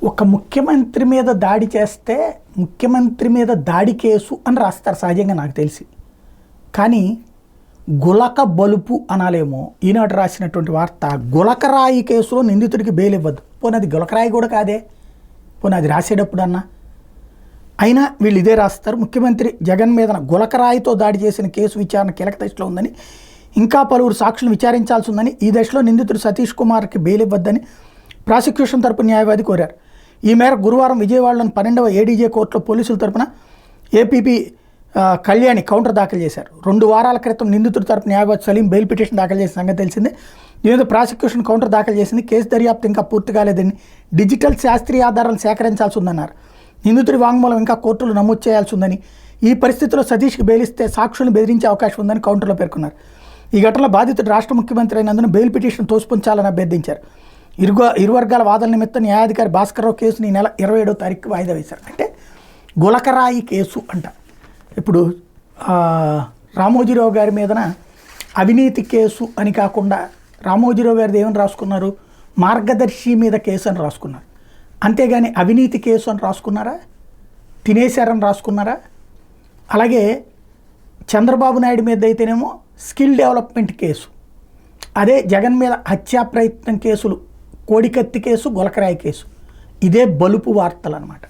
ఒక ముఖ్యమంత్రి మీద దాడి చేస్తే ముఖ్యమంత్రి మీద దాడి కేసు అని రాస్తారు సహజంగా నాకు తెలిసి. కానీ గులక బలుపు అనాలేమో ఈనాడు రాసినటువంటి వార్త, గులకరాయి కేసులో నిందితుడికి బెయిల్ ఇవ్వద్దు. పోనీ అది గులకరాయి కూడా కాదే, పోనీ అది రాసేటప్పుడు అన్నా. అయినా వీళ్ళు ఇదే రాస్తారు, ముఖ్యమంత్రి జగన్ మీద గులకరాయితో దాడి చేసిన కేసు విచారణ కీలక దశలో ఉందని, ఇంకా పలువురు సాక్షులను విచారించాల్సి ఉందని, ఈ దశలో నిందితుడు సతీష్ కుమార్కి బెయిల్ ఇవ్వద్దని ప్రాసిక్యూషన్ తరపు న్యాయవాది కోరారు. ఈ మేరకు గురువారం విజయవాడలోని 12వ ఏడీజే కోర్టులో పోలీసుల తరపున ఏపీపీ కళ్యాణి కౌంటర్ దాఖలు చేశారు. 2 వారాల క్రితం నిందితుడి తరపు న్యాయవాది సలీం బెయిల్ పిటిషన్ దాఖలు చేసిన సంగతి తెలిసిందే. దీనితో ప్రాసిక్యూషన్ కౌంటర్ దాఖలు చేసింది. కేసు దర్యాప్తు ఇంకా పూర్తి కాలేదని, డిజిటల్ శాస్త్రీయ ఆధారాలు సేకరించాల్సి ఉందన్నారు. నిందితుడి వాంగ్మూలం ఇంకా కోర్టులో నమోదు చేయాల్సి ఉందని, ఈ పరిస్థితిలో సతీష్కి బెయిల్ ఇస్తే సాక్షులను బెదిరించే అవకాశం ఉందని కౌంటర్లో పేర్కొన్నారు. ఈ ఘటనలో బాధితుడు రాష్ట్ర ముఖ్యమంత్రి అయినందున బెయిల్ పిటిషన్ తోసిపుంచాలని అభ్యర్థించారు. ఇరు వర్గాల వాదన నిమిత్తం న్యాయాధికారి భాస్కర్రావు కేసుని ఈ నెల 27వ తారీఖు వాయిదా వేశారు. అంటే గులకరాయి కేసు అంట. ఇప్పుడు రామోజీరావు గారి మీదన అవినీతి కేసు అని కాకుండా రామోజీరావు గారిది ఏమని రాసుకున్నారు, మార్గదర్శి మీద కేసు అని రాసుకున్నారు. అంతేగాని అవినీతి కేసు అని రాసుకున్నారా, తినేశారని రాసుకున్నారా? అలాగే చంద్రబాబు నాయుడు మీద అయితేనేమో స్కిల్ డెవలప్మెంట్ కేసు, అదే జగన్ మీద హత్యా ప్రయత్నం కేసులు, కోడికత్తి కేసు, గులకరాయి కేసు. ఇదే బలుపు వార్తలు అన్నమాట.